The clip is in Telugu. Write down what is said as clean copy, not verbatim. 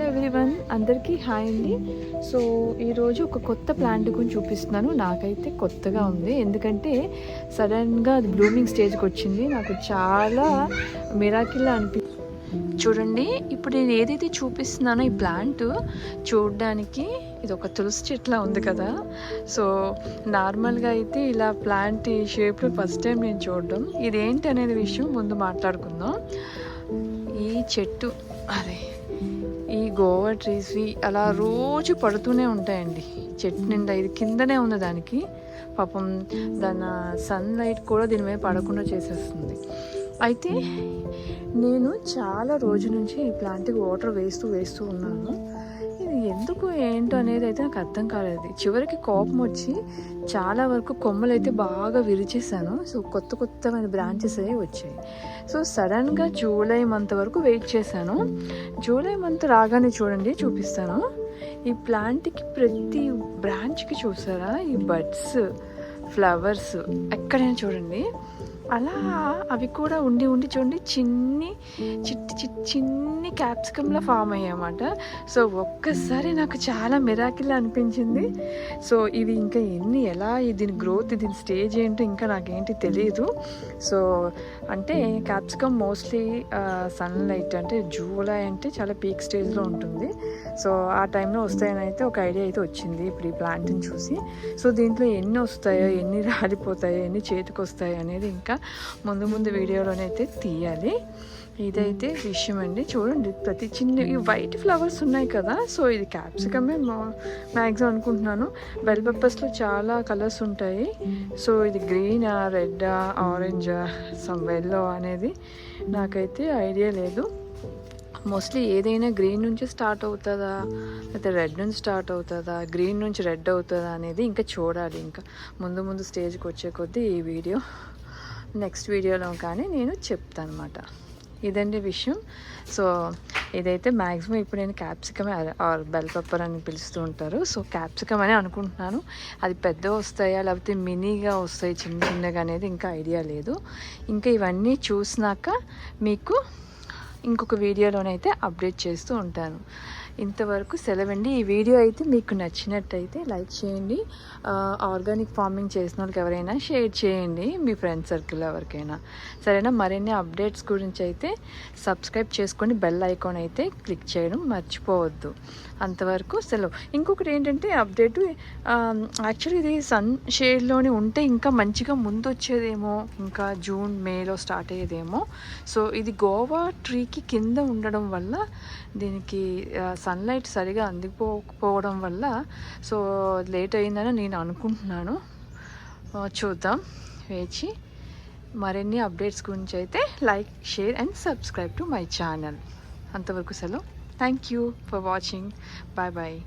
హలో ఎవ్రీవన్, అందరికీ హాయ్ అండి. సో ఈరోజు ఒక కొత్త ప్లాంట్ గురించి చూపిస్తున్నాను. నాకైతే కొత్తగా ఉంది, ఎందుకంటే సడన్గా అది బ్లూమింగ్ స్టేజ్కి వచ్చింది. నాకు చాలా మిరాకిల్లా చూడండి, ఇప్పుడు నేను ఏదైతే చూపిస్తున్నానో ఈ ప్లాంట్ చూడడానికి ఇది ఒక తులసి చెట్లా ఉంది కదా. సో నార్మల్గా అయితే ఇలా ప్లాంట్ ఈ షేప్లో ఫస్ట్ టైం నేను చూడడం. ఇదేంటి అనేది విషయం ముందు మాట్లాడుకుందాం. ఈ చెట్టు అదే ఈ గోవా ట్రీస్వి అలా రోజు పడుతూనే ఉంటాయండి చెట్టు నిండా. ఇది కిందనే ఉంది, దానికి పాపం దాని సన్లైట్ కూడా దీని మీద పడకుండా చేసేస్తుంది. అయితే నేను చాలా రోజుల నుంచి ఈ ప్లాంట్కి వాటర్ వేస్తూ ఉన్నాను. ఇది ఎందుకు ఏంటో అనేది అయితే నాకు అర్థం కాలేదు. చివరికి కోపం వచ్చి చాలా వరకు కొమ్మలు అయితే బాగా విరిచేసాను. సో కొత్తమైన బ్రాంచెస్ అవి వచ్చాయి. సో సడన్గా జూలై మంత్ వరకు వెయిట్ చేశాను. జూలై మంత్ రాగానే చూడండి, చూపిస్తాను. ఈ ప్లాంట్కి ప్రతి బ్రాంచ్కి చూసారా ఈ బడ్స్, ఫ్లవర్స్ ఎక్కడైనా చూడండి. అలా అవి కూడా ఉండి చూడండి చిన్ని క్యాప్సికంలా ఫామ్ అయ్యాయన్నమాట. సో ఒక్కసారి నాకు చాలా మిరాకిల్ అనిపించింది. సో ఇవి ఇంకా ఎలా దీని గ్రోత్, దీని స్టేజ్ ఏంటో ఇంకా నాకేంటి తెలియదు. సో అంటే క్యాప్సికమ్ మోస్ట్లీ సన్లైట్ అంటే జూలై అంటే చాలా పీక్ స్టేజ్లో ఉంటుంది. సో ఆ టైంలో వస్తాయని అయితే ఒక ఐడియా అయితే వచ్చింది ఇప్పుడు ఈ ప్లాంట్ని చూసి. సో దీంట్లో ఎన్ని వస్తాయో, ఎన్ని రాలిపోతాయో, ఎన్ని చేతికి వస్తాయో అనేది ఇంకా ముందు వీడియోలోనైతే తీయాలి. ఇదైతే విషయం అండి. చూడండి, ప్రతి చిన్న ఈ వైట్ ఫ్లవర్స్ ఉన్నాయి కదా. సో ఇది క్యాప్సికమే మ్యాక్సిమం అనుకుంటున్నాను. బెల్ పెప్పర్స్లో చాలా కలర్స్ ఉంటాయి. సో ఇది గ్రీనా, రెడ్డా, ఆరెంజా, సమ్ ఎల్లో అనేది నాకైతే ఐడియా లేదు. మోస్ట్లీ ఏదైనా గ్రీన్ నుంచి స్టార్ట్ అవుతుందా, లేకపోతే రెడ్ నుంచి స్టార్ట్ అవుతుందా, గ్రీన్ నుంచి రెడ్ అవుతుందా అనేది ఇంకా చూడాలి. ఇంకా ముందు స్టేజ్కి వచ్చే కొద్దీ ఈ వీడియో నెక్స్ట్ వీడియోలో కానీ నేను చెప్తాను అనమాట. ఇదండి విషయం. సో ఇదైతే మ్యాక్సిమం ఇప్పుడు నేను క్యాప్సికమ్ ఆర్ బెల్ పెప్పర్ అని పిలుస్తూ ఉంటారు. సో క్యాప్సికమ్ అని అనుకుంటున్నాను. అది పెద్ద వస్తాయా లేకపోతే మినీగా వస్తాయి చిన్నగా అనేది ఇంకా ఐడియా లేదు. ఇంకా ఇవన్నీ చూసినాక మీకు ఇంకొక వీడియోలోనైతే అప్డేట్ చేస్తూ ఉంటాను. ఇంతవరకు సెలవండి. ఈ వీడియో అయితే మీకు నచ్చినట్టయితే లైక్ చేయండి. ఆర్గానిక్ ఫార్మింగ్ చేసిన వాళ్ళకి ఎవరైనా షేర్ చేయండి, మీ ఫ్రెండ్ సర్కిల్ ఎవరికైనా. సరేనా? మరిన్ని అప్డేట్స్ గురించి అయితే సబ్స్క్రైబ్ చేసుకొని బెల్ ఐకాన్ అయితే క్లిక్ చేయడం మర్చిపోవద్దు. అంతవరకు సెలవు. ఇంకొకటి ఏంటంటే అప్డేట్, యాక్చువల్లీ ఇది సన్ షేడ్లోనే ఉంటే ఇంకా మంచిగా ముందు వచ్చేదేమో, ఇంకా జూన్ మేలో స్టార్ట్ అయ్యేదేమో. సో ఇది గోవా ట్రీకి కింద ఉండడం వల్ల దీనికి సన్లైట్ సరిగా అందిపోవడం వల్ల సో లేట్ అయిందని నేను అనుకుంటున్నాను. చూద్దాం, వేచి మరిన్ని అప్డేట్స్ గురించి అయితే like, share and subscribe to my channel. అంతవరకు సెలవు. Thank you for watching. Bye bye.